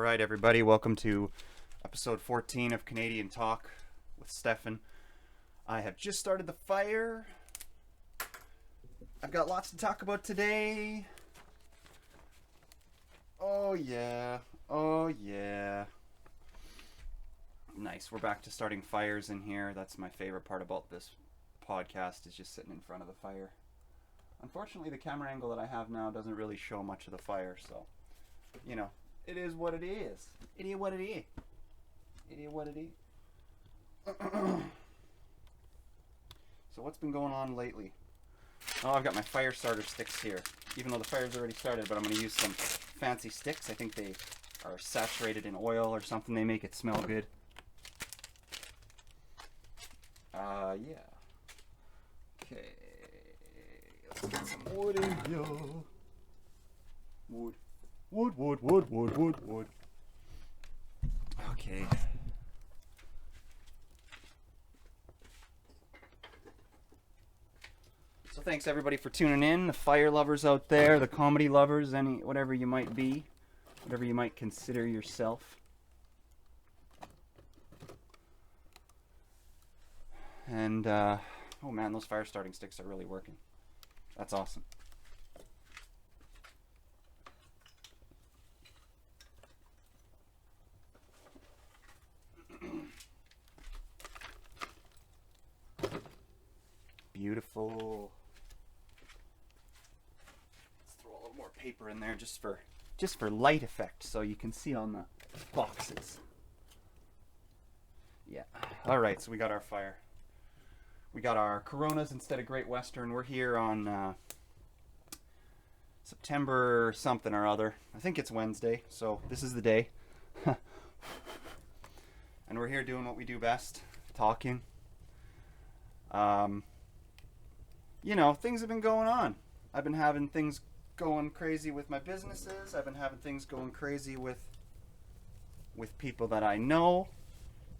right, everybody, welcome to episode 14 of Canadian Talk with Stephan. I have just started the fire. I've got lots to talk about today. Oh yeah, oh yeah. Nice, we're back to starting fires in here. That's my favorite part about this podcast, is just sitting in front of the fire. Unfortunately, the camera angle that I have now doesn't really show much of the fire, so, you know, it is what it is. It is what it is. It is what it is. So what's been going on lately? Oh, I've got my fire starter sticks here. Even though the fire's already started, but I'm going to use some fancy sticks. I think they are saturated in oil or something. They make it smell good. Yeah. Okay. Let's get some wood in here. Wood. Wood. Okay. So thanks everybody for tuning in. The fire lovers out there, the comedy lovers, whatever you might be, whatever you might consider yourself. And oh man, those fire starting sticks are really working. That's awesome. Beautiful. Let's throw a little more paper in there just for light effect, so you can see on the boxes. Yeah. All right. So we got our fire. We got our Coronas instead of Great Western. We're here on September something or other. I think it's Wednesday, so this is the day. And we're here doing what we do best, talking. You know, things have been going on. I've been having things going crazy with my businesses. I've been having things going crazy with people that I know.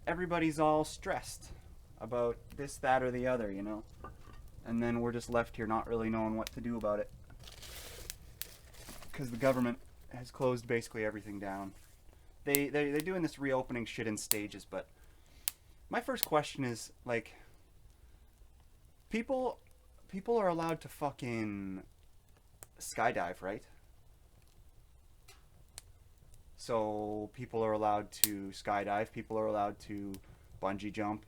Everybody's all stressed about this, that, or the other, you know. And then we're just left here not really knowing what to do about it, because the government has closed basically everything down. They're doing this reopening shit in stages, but my first question is, like, people are allowed to fucking skydive, right? So people are allowed to skydive, people are allowed to bungee jump,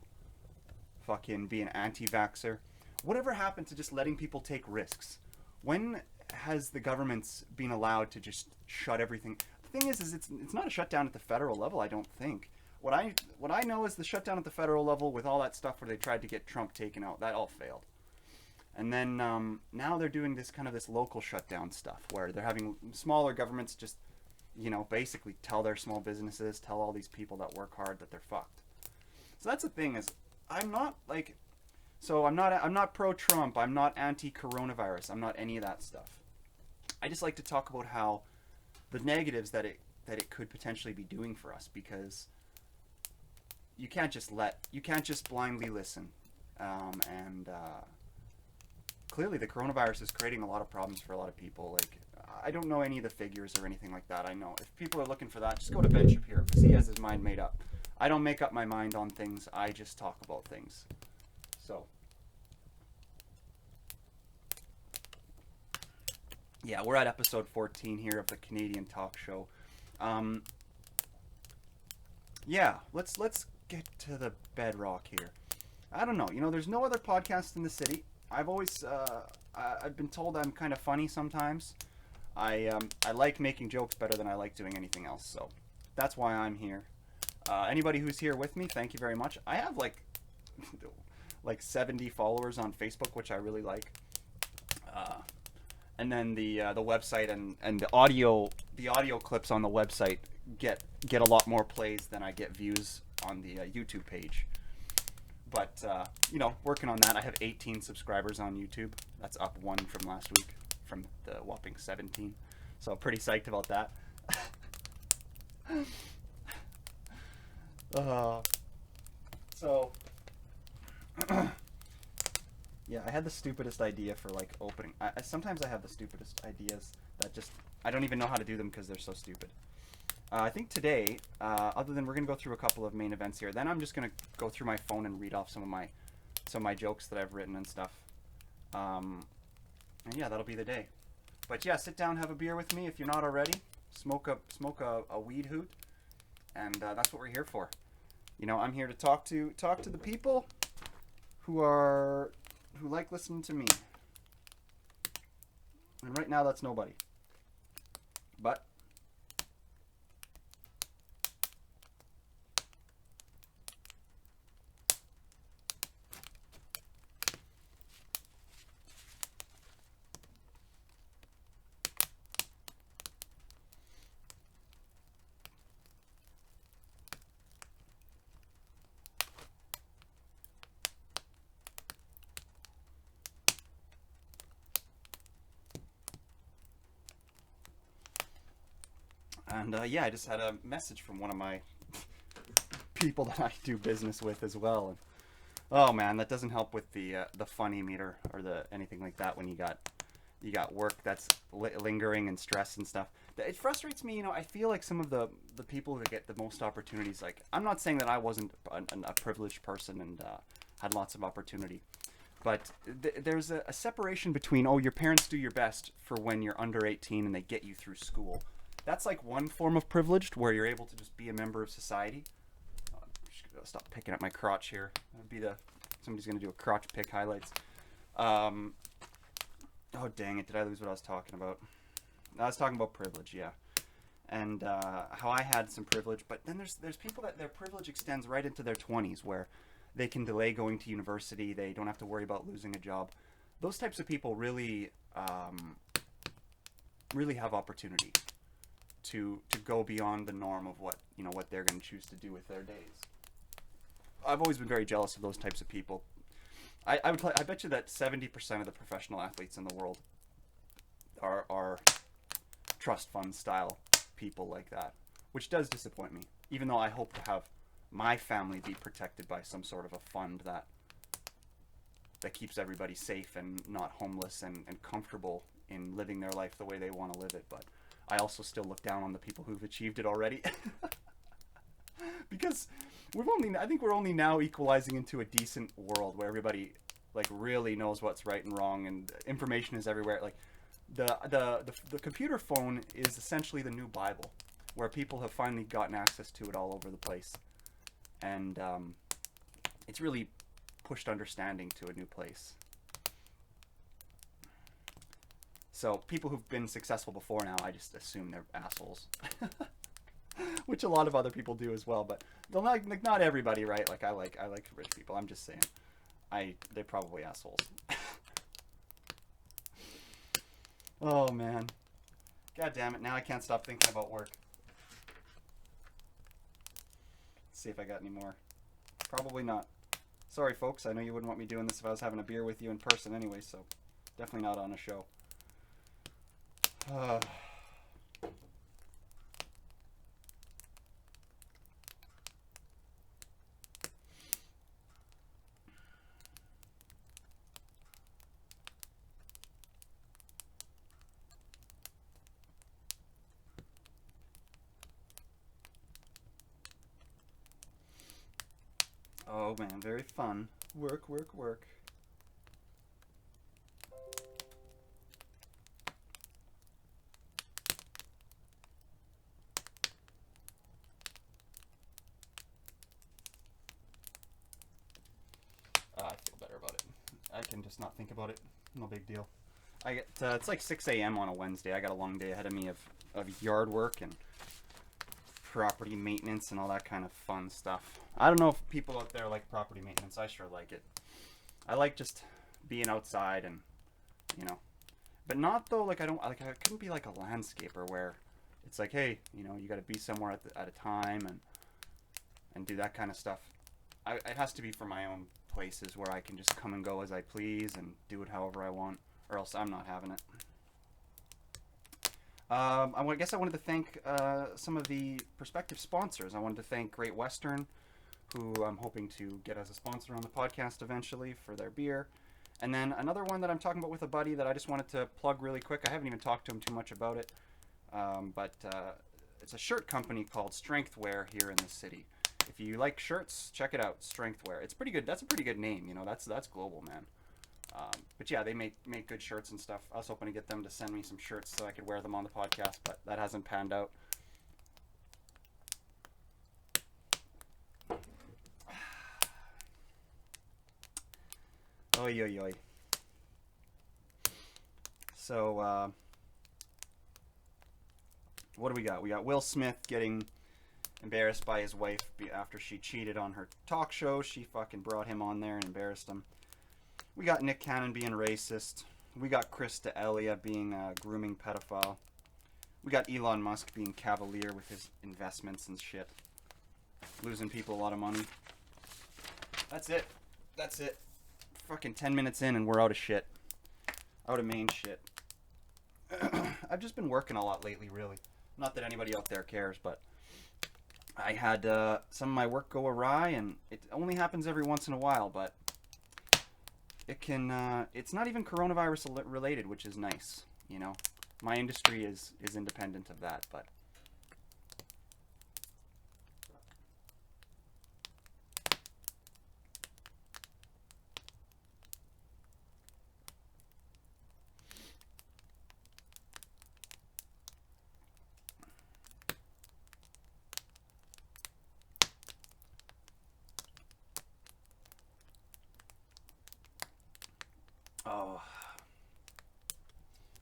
fucking be an anti-vaxxer. Whatever happened to just letting people take risks? When has the government's been allowed to just shut everything? The thing is it's not a shutdown at the federal level, I don't think. What I know is the shutdown at the federal level with all that stuff where they tried to get Trump taken out, that all failed. And then now they're doing this local shutdown stuff where they're having smaller governments just, you know, basically tell their small businesses, tell all these people that work hard that they're fucked. So that's the thing, is I'm not pro-Trump, I'm not anti-coronavirus, I'm not any of that stuff. I just like to talk about how the negatives that it could potentially be doing for us, because you can't just blindly listen. Clearly the coronavirus is creating a lot of problems for a lot of people. Like, I don't know any of the figures or anything like that. I know if people are looking for that, just go to Ben Shapiro, because he has his mind made up. I don't make up my mind on things, I just talk about things. So yeah, we're at episode 14 here of the Canadian Talk Show. Yeah, let's get to the bedrock here. I don't know, you know, there's no other podcast in the city. I've always I've been told I'm kind of funny sometimes. I like making jokes better than I like doing anything else, so that's why I'm here. Anybody who's here with me, thank you very much. I have like 70 followers on Facebook, which I really like. And then the website and the audio clips on the website get a lot more plays than I get views on the YouTube page. But you know, working on that. I have 18 subscribers on YouTube. That's up one from last week, from the whopping 17. So pretty psyched about that. So yeah, I had the stupidest idea for like opening. Sometimes I have the stupidest ideas that just I don't even know how to do them because they're so stupid. I think today, other than we're gonna go through a couple of main events here, then I'm just gonna go through my phone and read off some of my jokes that I've written and stuff. Um, and yeah, that'll be the day. But yeah, sit down, have a beer with me if you're not already. Smoke a weed hoot, and that's what we're here for. I'm here to talk to the people who like listening to me. And right now, that's nobody. But and yeah, I just had a message from one of my people that I do business with as well. And oh man, that doesn't help with the funny meter or the anything like that when you got work that's lingering and stress and stuff. It frustrates me. I feel like some of the people that get the most opportunities. Like, I'm not saying that I wasn't a privileged person and had lots of opportunity, but there's a separation between, oh, your parents do your best for when you're under 18 and they get you through school. That's like one form of privileged where you're able to just be a member of society. I'm just gonna stop picking at my crotch here. Somebody's gonna do a crotch pick highlights. Um, oh dang it! Did I lose what I was talking about? I was talking about privilege, yeah, and how I had some privilege, but then there's people that their privilege extends right into their 20s, where they can delay going to university. They don't have to worry about losing a job. Those types of people really have opportunity to go beyond the norm of what they're going to choose to do with their days. I've always been very jealous of those types of people. I bet you that 70% of the professional athletes in the world are trust fund style people like that, which does disappoint me. Even though I hope to have my family be protected by some sort of a fund that keeps everybody safe and not homeless and comfortable in living their life the way they want to live it. But I also still look down on the people who've achieved it already. Because I think we're only now equalizing into a decent world where everybody like really knows what's right and wrong and information is everywhere. Like the computer phone is essentially the new Bible, where people have finally gotten access to it all over the place, and it's really pushed understanding to a new place. So people who've been successful before now, I just assume they're assholes. Which a lot of other people do as well, but they'll not everybody, right? Like I like rich people. I'm just saying, they're probably assholes. Oh man, god damn it! Now I can't stop thinking about work. Let's see if I got any more. Probably not. Sorry, folks. I know you wouldn't want me doing this if I was having a beer with you in person, anyway. So definitely not on a show. Oh man, very fun. Work, work, work. I feel better about it. I can just not think about it. No big deal. I get it's like 6 a.m. on a Wednesday. I got a long day ahead of me of yard work and property maintenance and all that kind of fun stuff. I don't know if people out there like property maintenance. I sure like it. I like just being outside and, but not though, like I couldn't be like a landscaper where it's like, hey, you got to be somewhere at a time and do that kind of stuff. It has to be for my own places where I can just come and go as I please and do it however I want, or else I'm not having it. I guess I wanted to thank some of the prospective sponsors. I wanted to thank Great Western, who I'm hoping to get as a sponsor on the podcast eventually for their beer. And then another one that I'm talking about with a buddy that I just wanted to plug really quick. I haven't even talked to him too much about it. But it's a shirt company called Strengthwear here in the city. If you like shirts, check it out. Strengthwear. It's pretty good. That's a pretty good name. You know, that's global, man. But yeah, they make good shirts and stuff. I was hoping to get them to send me some shirts so I could wear them on the podcast, but that hasn't panned out. Oy, oy, oy. So, what do we got? We got Will Smith getting embarrassed by his wife after she cheated on her talk show. She fucking brought him on there and embarrassed him. We got Nick Cannon being racist. We got Chris D'Elia being a grooming pedophile. We got Elon Musk being cavalier with his investments and shit. Losing people a lot of money. That's it. That's it. Fucking 10 minutes in and we're out of shit. Out of main shit. I've just been working a lot lately, really. Not that anybody out there cares, but I had some of my work go awry, and it only happens every once in a while, but it can, it's not even coronavirus related, which is nice, you know. My industry is independent of that, but oh,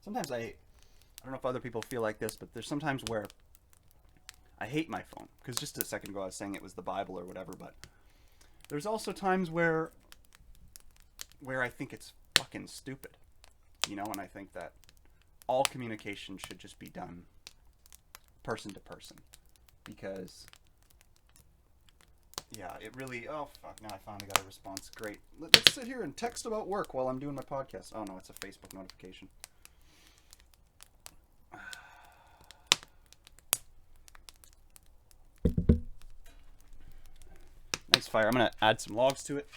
sometimes I don't know if other people feel like this, but there's sometimes where I hate my phone, because just a second ago I was saying it was the Bible or whatever, but there's also times where I think it's fucking stupid, you know, and I think that all communication should just be done person to person, because yeah, it really, oh fuck, now I finally got a response. Great. Let's sit here and text about work while I'm doing my podcast. Oh no, it's a Facebook notification. Nice fire. I'm gonna add some logs to it.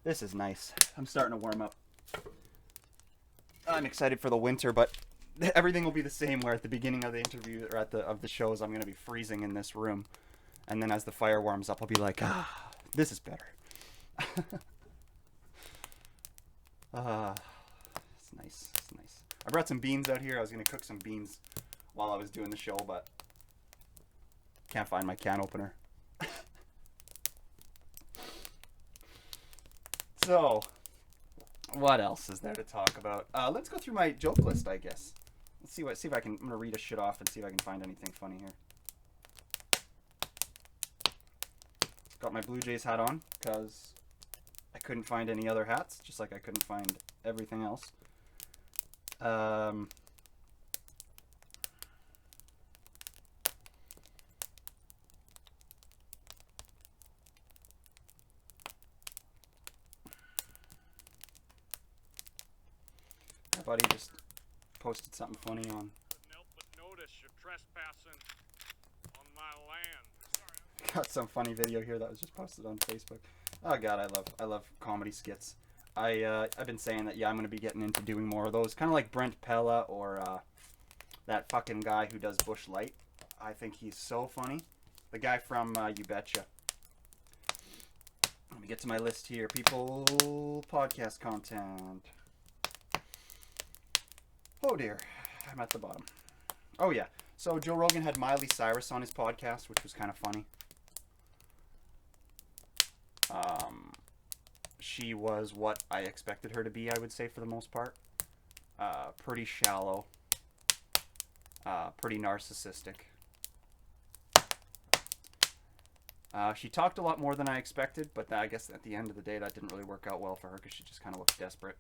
This is nice. I'm starting to warm up. I'm excited for the winter, but everything will be the same. Where at the beginning of the interview or of the shows, I'm gonna be freezing in this room, and then as the fire warms up, I'll be like, ah, this is better. It's nice. It's nice. I brought some beans out here. I was gonna cook some beans while I was doing the show, but can't find my can opener. So, what else is there to talk about? Let's go through my joke list, I guess. Let's see if I can. I'm gonna read a shit off and see if I can find anything funny here. Got my Blue Jays hat on because I couldn't find any other hats, just like I couldn't find everything else. My buddy just posted something funny on. Couldn't help but notice you're trespassing on my land. Got some funny video here that was just posted on Facebook. Oh god, I love comedy skits. I've been saying that, yeah, I'm gonna be getting into doing more of those, kind of like Brent Pella or that fucking guy who does Bush Light. I think he's so funny. The guy from You Betcha. Let me get to my list here. People, podcast content. Oh dear, I'm at the bottom. Oh yeah, so Joe Rogan had Miley Cyrus on his podcast, which was kind of funny. She was what I expected her to be, I would say, for the most part. Pretty shallow. Pretty narcissistic. She talked a lot more than I expected, but I guess at the end of the day that didn't really work out well for her because she just kind of looked desperate.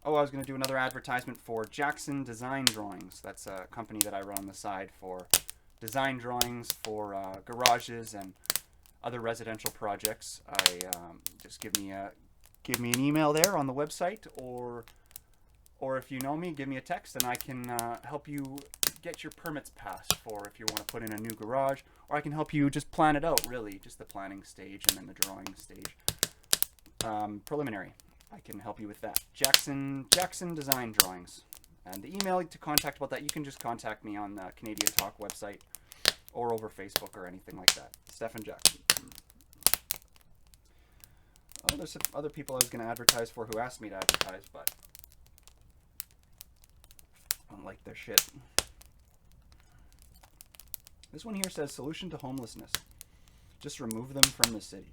Oh, I was going to do another advertisement for Jackson Design Drawings. That's a company that I run on the side for design drawings for garages and other residential projects. Just give me give me an email there on the website, or if you know me, give me a text, and I can help you get your permits passed for if you want to put in a new garage, or I can help you just plan it out, really, just the planning stage and then the drawing stage. Preliminary. I can help you with that. Jackson Design Drawings. And the email to contact about that, you can just contact me on the Canadian Talk website or over Facebook or anything like that. Stephan Jackson. Oh, there's some other people I was going to advertise for who asked me to advertise, but I don't like their shit. This one here says, solution to homelessness. Just remove them from the city.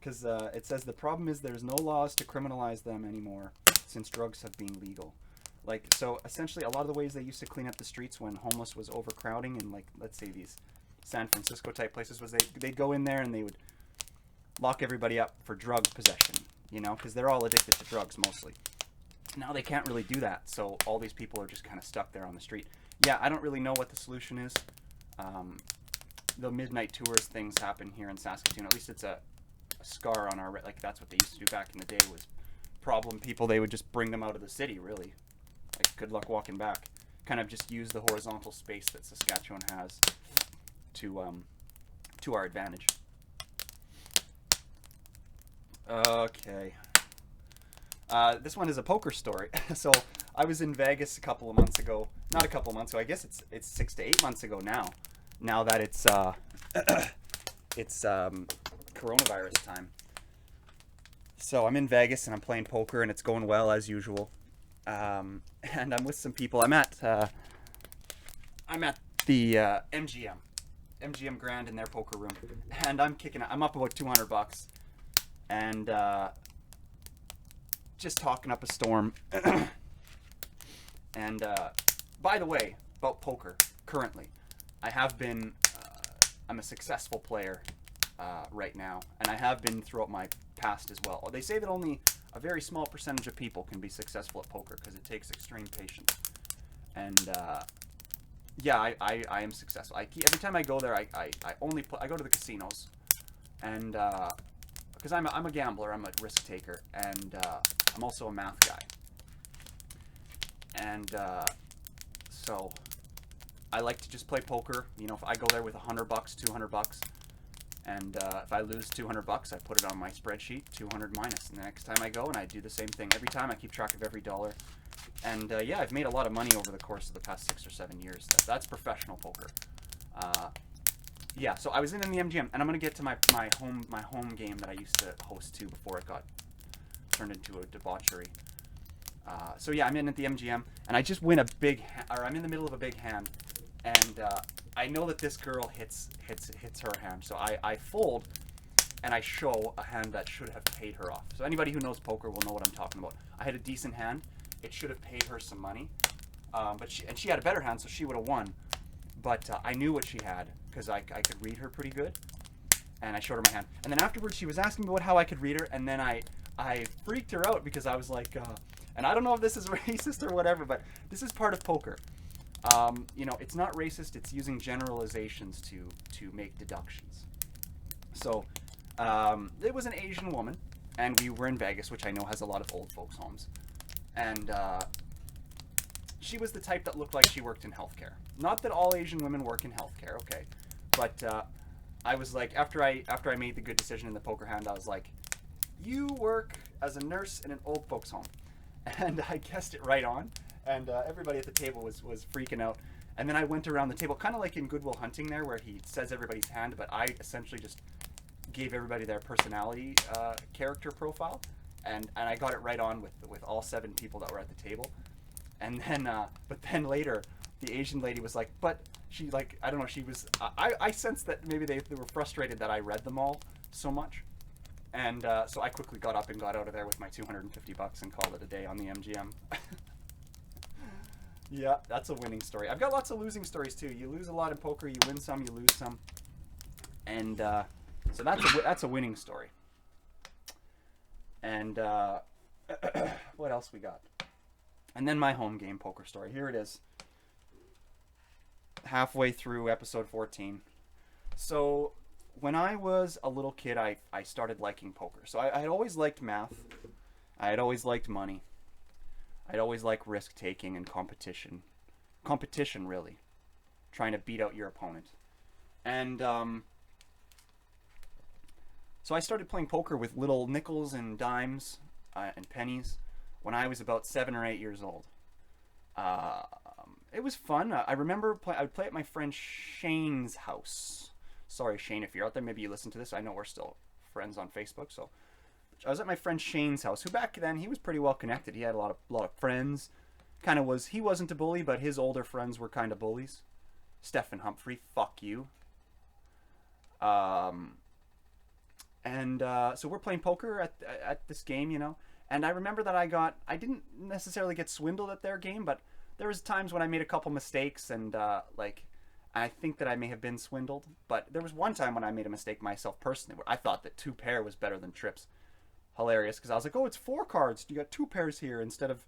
Because it says the problem is there's no laws to criminalize them anymore since drugs have been legal. Like, so essentially a lot of the ways they used to clean up the streets when homeless was overcrowding in, like, let's say these San Francisco type places, was they'd go in there and they would lock everybody up for drug possession, you know, because they're all addicted to drugs mostly. Now they can't really do that, so all these people are just kind of stuck there on the street. Yeah, I don't really know what the solution is. The midnight tours things happen here in Saskatoon. At least it's a scar on our, like, that's what they used to do back in the day, was problem people, they would just bring them out of the city, really. Like, good luck walking back. Kind of just use the horizontal space that Saskatchewan has to our advantage. Okay. This one is a poker story. So I was in Vegas a couple of months ago. Not a couple of months ago. I guess it's 6 to 8 months ago now. Now that it's coronavirus time. So I'm in Vegas and I'm playing poker and it's going well as usual. And I'm with some people. I'm at the MGM Grand in their poker room, and I'm up about $200, and just talking up a storm. And by the way, about poker, currently, I'm a successful player right now, and I have been throughout my past as well. They say that only a very small percentage of people can be successful at poker because it takes extreme patience. And yeah, I am successful. Every time I go there, I go to the casinos, and because I'm a gambler, I'm a risk taker, and I'm also a math guy. And so I like to just play poker. You know, if I go there with $100, $200, and if I lose $200, I put it on my spreadsheet, 200 minus. And the next time I go, and I do the same thing every time. I keep track of every dollar. And yeah, I've made a lot of money over the course of the past 6 or 7 years. That's professional poker. Yeah, so I was in the MGM, and I'm gonna get to my home game that I used to host to before it got turned into a debauchery. So yeah, I'm in at the MGM, and I just win I'm in the middle of a big hand, and I know that this girl hits her hand, so I fold, and I show a hand that should have paid her off. So anybody who knows poker will know what I'm talking about. I had a decent hand. It should have paid her some money, but she had a better hand, so she would have won. But I knew what she had because I could read her pretty good, and I showed her my hand. And then afterwards, she was asking me about how I could read her, and then I freaked her out because I was like, and I don't know if this is racist or whatever, but this is part of poker. You know, it's not racist. It's using generalizations to make deductions. So it was an Asian woman, and we were in Vegas, which I know has a lot of old folks' homes. And she was the type that looked like she worked in healthcare. Not that all Asian women work in healthcare, okay. But I was like, after I made the good decision in the poker hand, I was like, you work as a nurse in an old folks' home. And I guessed it right on. And everybody at the table was freaking out. And then I went around the table, kind of like in Good Will Hunting there, where he says everybody's hand, but I essentially just gave everybody their personality character profile. And I got it right on with all 7 people that were at the table. And then, but then later, the Asian lady was like, but she, like, I don't know, she was, I sensed that maybe they were frustrated that I read them all so much. And so I quickly got up and got out of there with my $250 and called it a day on the MGM. Yeah, that's a winning story. I've got lots of losing stories too. You lose a lot in poker, you win some, you lose some. And so that's a winning story. And what else we got? And then my home game poker story. Here it is. Halfway through episode 14. So when I was a little kid, I started liking poker. So I had always liked math. I had always liked money. I'd always liked risk taking and competition. Competition, really. Trying to beat out your opponent. And so I started playing poker with little nickels and dimes and pennies when I was about 7 or 8 years old. Uh, it was fun. I remember I would play at my friend Shane's house. Sorry, Shane, if you're out there, maybe you listen to this. I know we're still friends on Facebook. So I was at my friend Shane's house, who back then he was pretty well connected. He had a lot of friends. Kind of was he wasn't a bully, but his older friends were kind of bullies. Stephan Humphrey, fuck you. Um, and so we're playing poker at this game, you know. And I remember that I didn't necessarily get swindled at their game, but there was times when I made a couple mistakes and like I think that I may have been swindled. But there was one time when I made a mistake myself personally, where I thought that two pair was better than trips. Hilarious, because I was like, oh, it's four cards. You got two pairs here instead of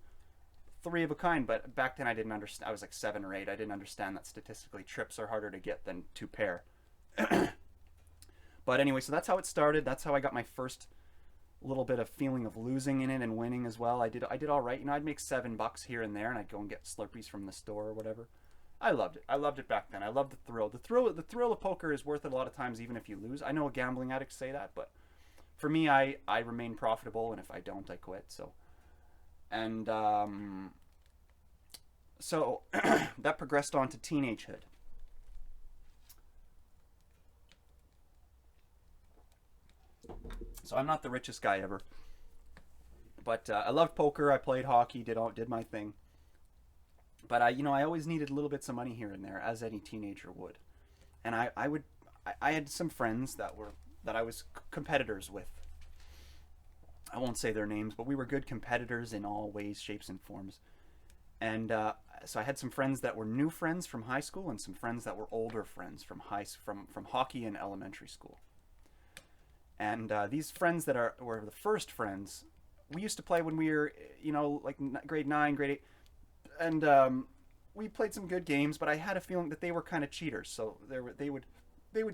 three of a kind. But back then I didn't understand. I was like 7 or 8. I didn't understand that statistically trips are harder to get than two pair. But anyway, so that's how it started. That's how I got my first little bit of feeling of losing in it and winning as well. I did all right. You know, I'd make $7 here and there, and I'd go and get Slurpees from the store or whatever. I loved it. I loved it back then. I loved the thrill. The thrill of poker is worth it a lot of times, even if you lose. I know gambling addicts say that, but for me, I remain profitable, and if I don't, I quit. So, and so that progressed on to teenagehood. So I'm not the richest guy ever, but I loved poker. I played hockey, did my thing. But I always needed little bits of money here and there, as any teenager would. And I had some friends that I was competitors with. I won't say their names, but we were good competitors in all ways, shapes, and forms. And so I had some friends that were new friends from high school, and some friends that were older friends from hockey in elementary school. And these friends were the first friends. We used to play when we were, like grade 9, grade 8, and we played some good games. But I had a feeling that they were kind of cheaters. So they would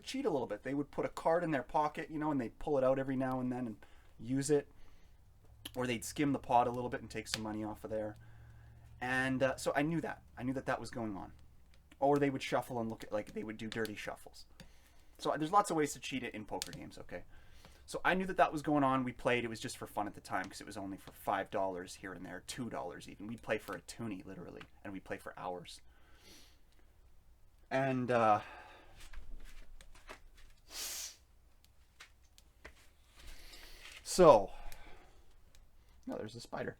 cheat a little bit. They would put a card in their pocket, and they'd pull it out every now and then and use it, or they'd skim the pot a little bit and take some money off of there. And so I knew that. I knew that that was going on. Or they would shuffle and look at, like, they would do dirty shuffles. So there's lots of ways to cheat it in poker games, okay? So I knew that that was going on. We played. It was just for fun at the time because it was only for $5 here and there, $2 even. We'd play for a toonie, literally, and we'd play for hours. And so, no, there's a spider.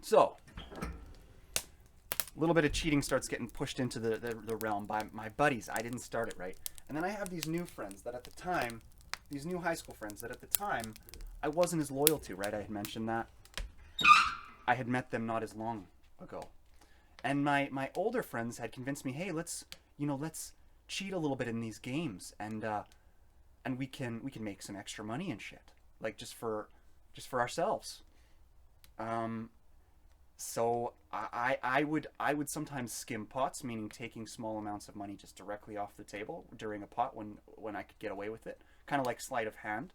So, a little bit of cheating starts getting pushed into the realm by my buddies. I didn't start it, right? And then I have these new friends that at the time, these new high school friends that at the time I wasn't as loyal to, right? I had mentioned that. I had met them not as long ago. And my older friends had convinced me, hey, let's cheat a little bit in these games, and we can make some extra money and shit, like just for ourselves. So I would sometimes skim pots, meaning taking small amounts of money just directly off the table during a pot when I could get away with it, kind of like sleight of hand,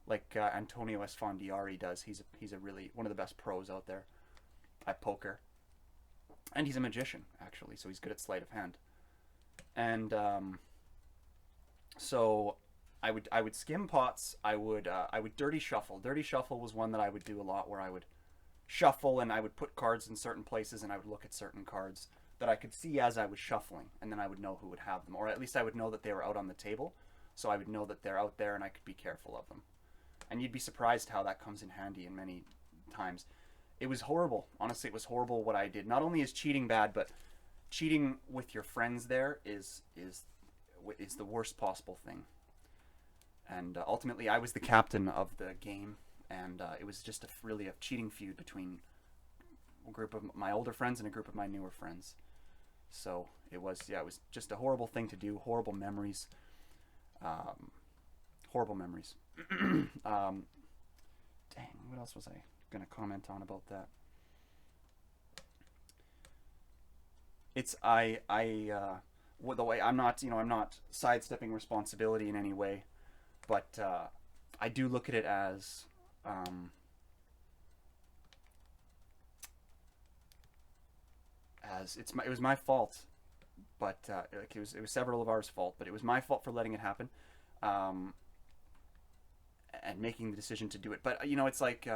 like Antonio Esfandiari does. He's a really one of the best pros out there at poker, and he's a magician actually, so he's good at sleight of hand. And so I would skim pots. I would dirty shuffle. Dirty shuffle was one that I would do a lot, where I would shuffle and I would put cards in certain places, and I would look at certain cards that I could see as I was shuffling, and then I would know who would have them, or at least I would know that they were out on the table, so I would know that they're out there and I could be careful of them. And you'd be surprised how that comes in handy in many times. It was horrible. Honestly, it was horrible what I did. Not only is cheating bad, but cheating with your friends there is the worst possible thing. And ultimately, I was the captain of the game, and it was just really a cheating feud between a group of my older friends and a group of my newer friends. So it was just a horrible thing to do. Horrible memories. Horrible memories. Dang, what else was I gonna comment on about that? the way I'm not, I'm not sidestepping responsibility in any way, but I do look at it um, as it was my fault, but like it was several of ours fault, but it was my fault for letting it happen, um, and making the decision to do it. But it's like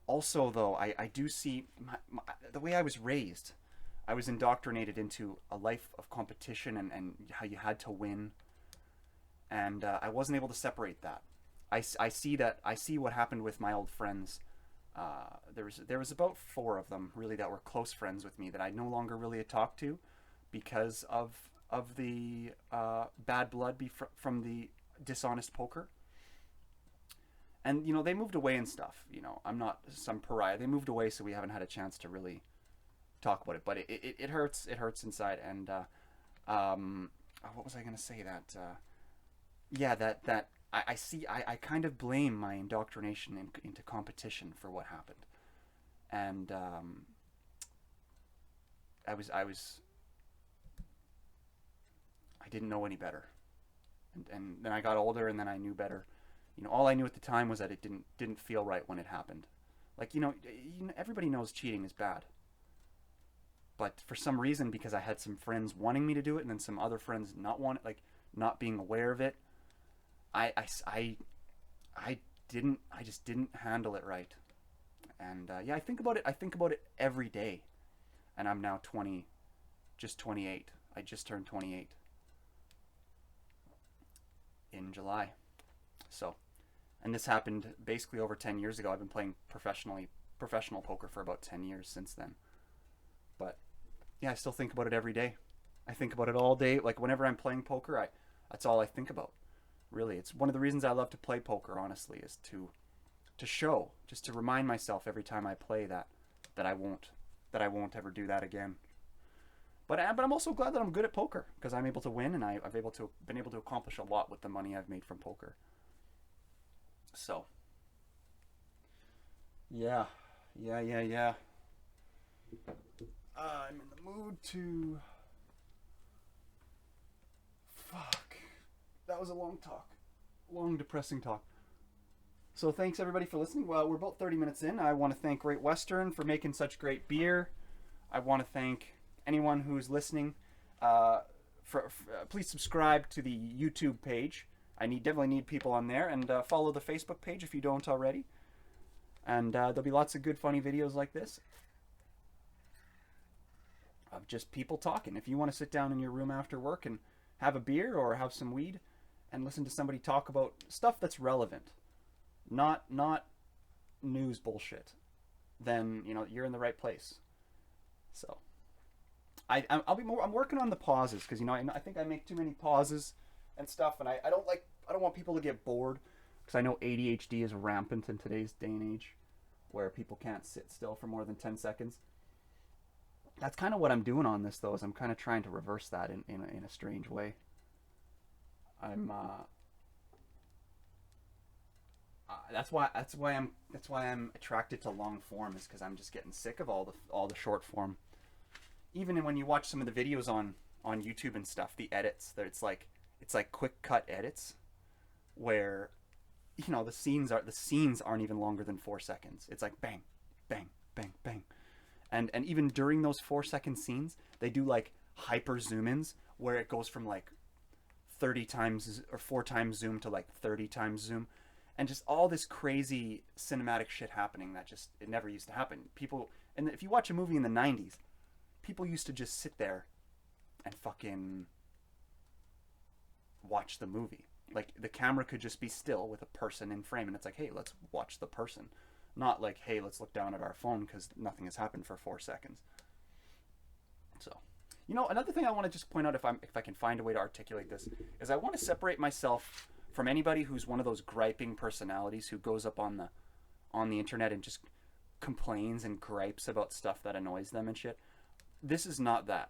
also though I do see the way I was raised. I was indoctrinated into a life of competition and how you had to win, and I wasn't able to separate that. I see that. I see what happened with my old friends. There was about four of them really that were close friends with me that I no longer really talk to because of the bad blood from the dishonest poker. And they moved away and stuff. I'm not some pariah. They moved away, so we haven't had a chance to really talk about it. But it hurts. It hurts inside. And what was I gonna say? That I see. I kind of blame my indoctrination into competition for what happened. And I didn't know any better. And then I got older, and then I knew better. All I knew at the time was that it didn't feel right when it happened. Like everybody knows cheating is bad. But for some reason, because I had some friends wanting me to do it, and then some other friends not being aware of it, I just didn't handle it right. And I think about it. I think about it every day. And I'm now 20, just 28. I just turned 28 in July. So, and this happened basically over 10 years ago. I've been playing professional poker for about 10 years since then. But yeah, I still think about it every day. I think about it all day. Like whenever I'm playing poker, that's all I think about. Really, it's one of the reasons I love to play poker. Honestly, is to show, just to remind myself every time I play that I won't ever do that again. But I'm also glad that I'm good at poker because I'm able to win, and I've been able to accomplish a lot with the money I've made from poker. So, yeah. I'm in the mood to. Fuck. That was a long talk. Long, depressing talk. So thanks everybody for listening. Well, we're about 30 minutes in. I want to thank Great Western for making such great beer. I want to thank anyone who's listening. Please subscribe to the YouTube page. I definitely need people on there. And follow the Facebook page if you don't already. And there'll be lots of good, funny videos like this of just people talking. If you want to sit down in your room after work and have a beer or have some weed and listen to somebody talk about stuff that's relevant, not news bullshit, then you're in the right place. So I'm working on the pauses because I think I make too many pauses and stuff, and I don't want people to get bored because I know ADHD is rampant in today's day and age where people can't sit still for more than 10 seconds. That's kind of what I'm doing on this, though, is I'm kind of trying to reverse that in a strange way. That's why I'm attracted to long form, is because I'm just getting sick of all the short form. Even when you watch some of the videos on YouTube and stuff, the edits, it's like quick cut edits, where the scenes aren't even longer than 4 seconds. It's like bang, bang, bang, bang. And even during those 4-second scenes, they do like hyper zoom-ins where it goes from like 30 times or 4 times zoom to like 30 times zoom, and just all this crazy cinematic shit happening that it never used to happen. And if you watch a movie in the 90s, people used to just sit there and fucking watch the movie. Like the camera could just be still with a person in frame, and it's like, hey, let's watch the person. Not like, hey, let's look down at our phone because nothing has happened for 4 seconds. So, another thing I want to just point out, if I can find a way to articulate this, is I want to separate myself from anybody who's one of those griping personalities who goes up on the internet and just complains and gripes about stuff that annoys them and shit. This is not that.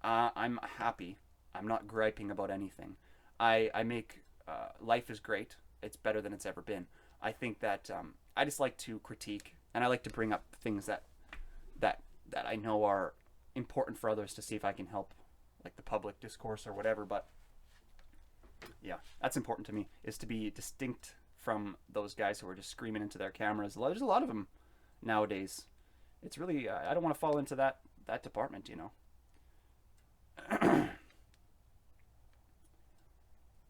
I'm happy. I'm not griping about anything. I make life is great. It's better than it's ever been. I think that I just like to critique, and I like to bring up things that I know are important for others to see if I can help like the public discourse or whatever. But yeah, that's important to me, is to be distinct from those guys who are just screaming into their cameras. There's a lot of them nowadays. It's really, I don't want to fall into that department, you know.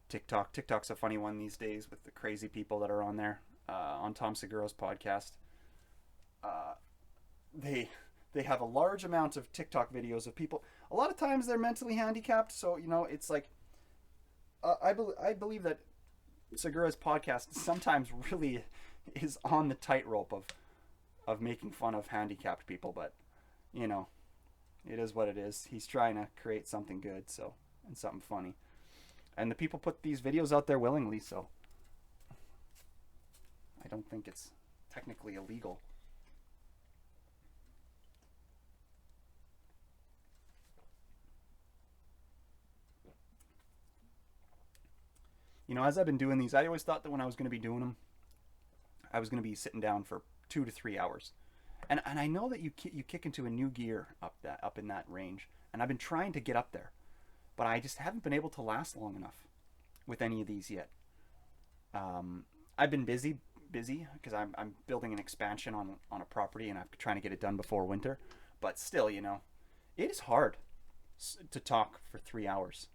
TikTok's a funny one these days with the crazy people that are on there. On Tom Segura's podcast, uh, they they have a large amount of TikTok videos of people. A lot of times they're mentally handicapped, so you know it's like I believe that Segura's podcast sometimes really is on the tightrope of making fun of handicapped people, but you know, it is what it is. He's trying to create something good, so, and something funny. And the people put these videos out there willingly, so I don't think it's technically illegal. You know, as I've been doing these, I always thought that when I was going to be doing them, I was going to be sitting down for 2 to 3 hours. And I know that you kick into a new gear up in that range, and I've been trying to get up there, but I just haven't been able to last long enough with any of these yet. I've been busy because I'm building an expansion on a property, and I'm trying to get it done before winter. But still, you know, it is hard to talk for 3 hours.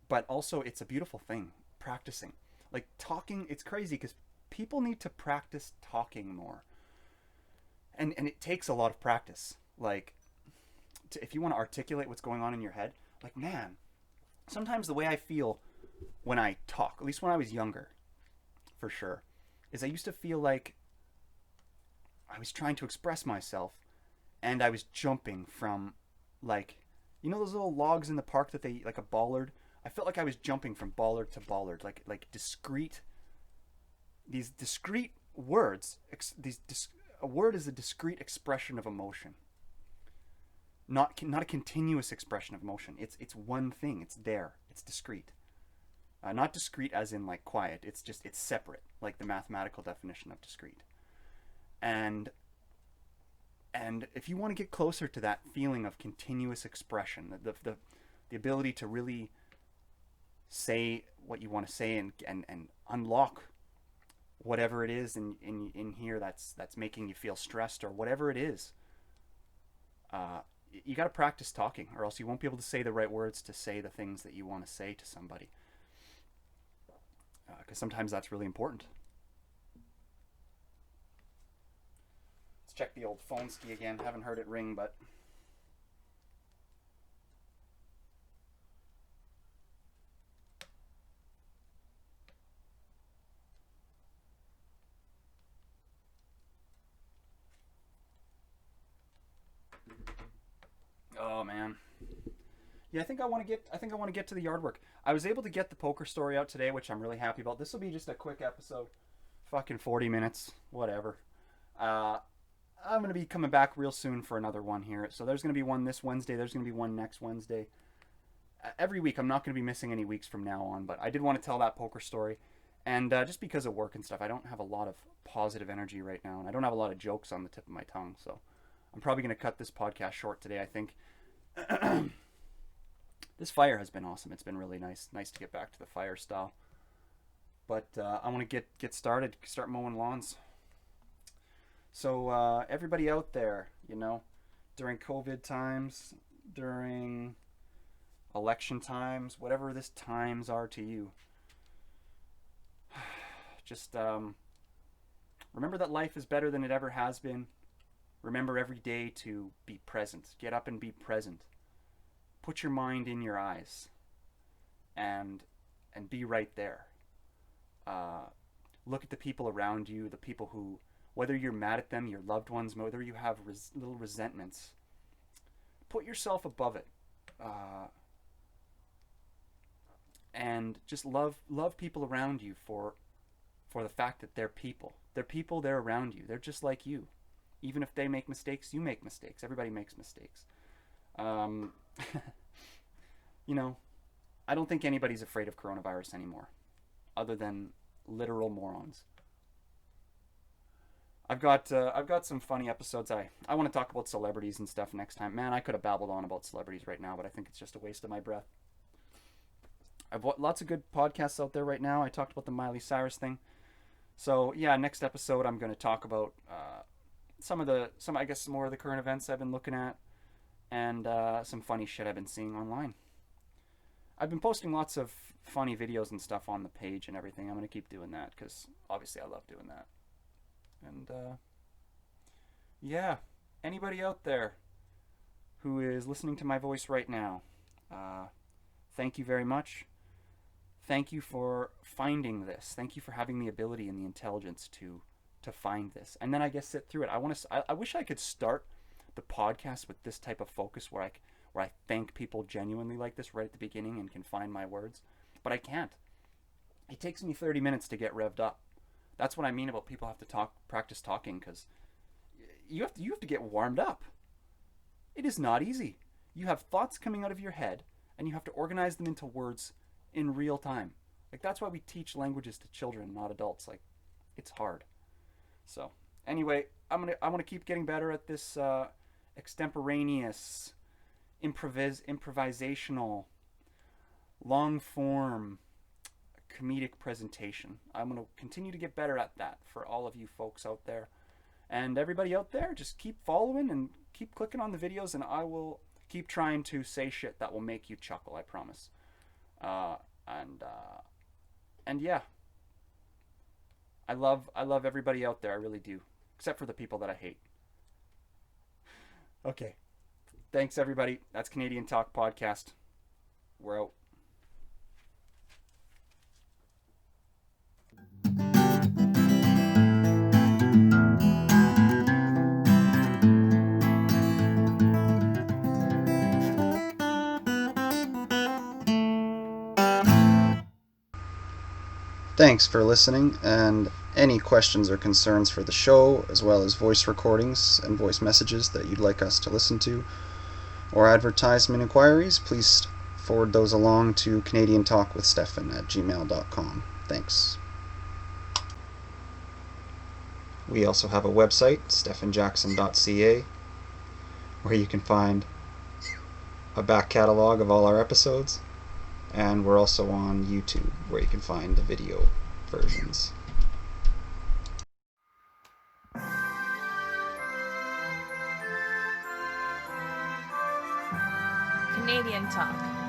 But also, it's a beautiful thing, practicing. Like talking, it's crazy because people need to practice talking more, and it takes a lot of practice. Like, if you want to articulate what's going on in your head, like, man, sometimes the way I feel when I talk, at least when I was younger, for sure, is I used to feel like I was trying to express myself, and I was jumping from, like, you know those little logs in the park that they, like a bollard. I felt like I was jumping from bollard to bollard, like discrete. These discrete words. A word is a discrete expression of emotion. Not a continuous expression of emotion. It's one thing. It's there. It's discrete. Not discrete as in like quiet. It's separate, like the mathematical definition of discrete. And if you want to get closer to that feeling of continuous expression, the ability to really say what you want to say and unlock whatever it is in here that's making you feel stressed or whatever it is, you got to practice talking, or else you won't be able to say the right words to say the things that you want to say to somebody, because sometimes that's really important. Let's check the old phone ski again. Haven't heard it ring, but oh man. Yeah, I think I want to get to the yard work. I was able to get the poker story out today, which I'm really happy about. This will be just a quick episode. Fucking 40 minutes, whatever. I'm going to be coming back real soon for another one here. So there's going to be one this Wednesday, there's going to be one next Wednesday. Every week, I'm not going to be missing any weeks from now on, but I did want to tell that poker story. And just because of work and stuff, I don't have a lot of positive energy right now, and I don't have a lot of jokes on the tip of my tongue, so I'm probably going to cut this podcast short today, I think. This fire has been awesome. It's been really nice to get back to the fire style. But I want to get started, start mowing lawns. So everybody out there, you know, during COVID times, during election times, whatever this times are to you, just remember that life is better than it ever has been. Remember every day to be present. Get up and be present. Put your mind in your eyes and be right there. Look at the people around you, the people who, whether you're mad at them, your loved ones, whether you have little resentments, put yourself above it. And just love people around you for the fact that they're people. They're people, they're around you. They're just like you. Even if they make mistakes, you make mistakes. Everybody makes mistakes. You know, I don't think anybody's afraid of coronavirus anymore, other than literal morons. I've got some funny episodes. I want to talk about celebrities and stuff next time. Man, I could have babbled on about celebrities right now, but I think it's just a waste of my breath. I've lots of good podcasts out there right now. I talked about the Miley Cyrus thing. So yeah, next episode I'm going to talk about some I guess some more of the current events I've been looking at, and some funny shit I've been seeing online. I've been posting lots of funny videos and stuff on the page and everything. I'm going to keep doing that because obviously I love doing that. And yeah, anybody out there who is listening to my voice right now, uh, thank you very much. Thank you for finding this. Thank you for having the ability and the intelligence to find this, and then I guess sit through it. I wish I could start the podcast with this type of focus where I thank people genuinely like this right at the beginning and can find my words, but I can't. It takes me 30 minutes to get revved up. That's what I mean about people have to practice talking, because you have to get warmed up. It is not easy. You have thoughts coming out of your head, and you have to organize them into words in real time. Like, that's why we teach languages to children, not adults. Like, it's hard. So anyway, I want to keep getting better at this extemporaneous, improvisational, long form comedic presentation. I'm going to continue to get better at that for all of you folks out there. And everybody out there, just keep following and keep clicking on the videos, and I will keep trying to say shit that will make you chuckle, I promise. Uh, and yeah, I love everybody out there. I really do, except for the people that I hate. Okay, thanks everybody. That's Canadian Talk Podcast. We're out. Thanks for listening, and any questions or concerns for the show, as well as voice recordings and voice messages that you'd like us to listen to, or advertisement inquiries, please forward those along to CanadianTalkWithStephan@gmail.com. Thanks. We also have a website, stephanjackson.ca, where you can find a back catalog of all our episodes, and we're also on YouTube, where you can find the video versions. Canadian Talk.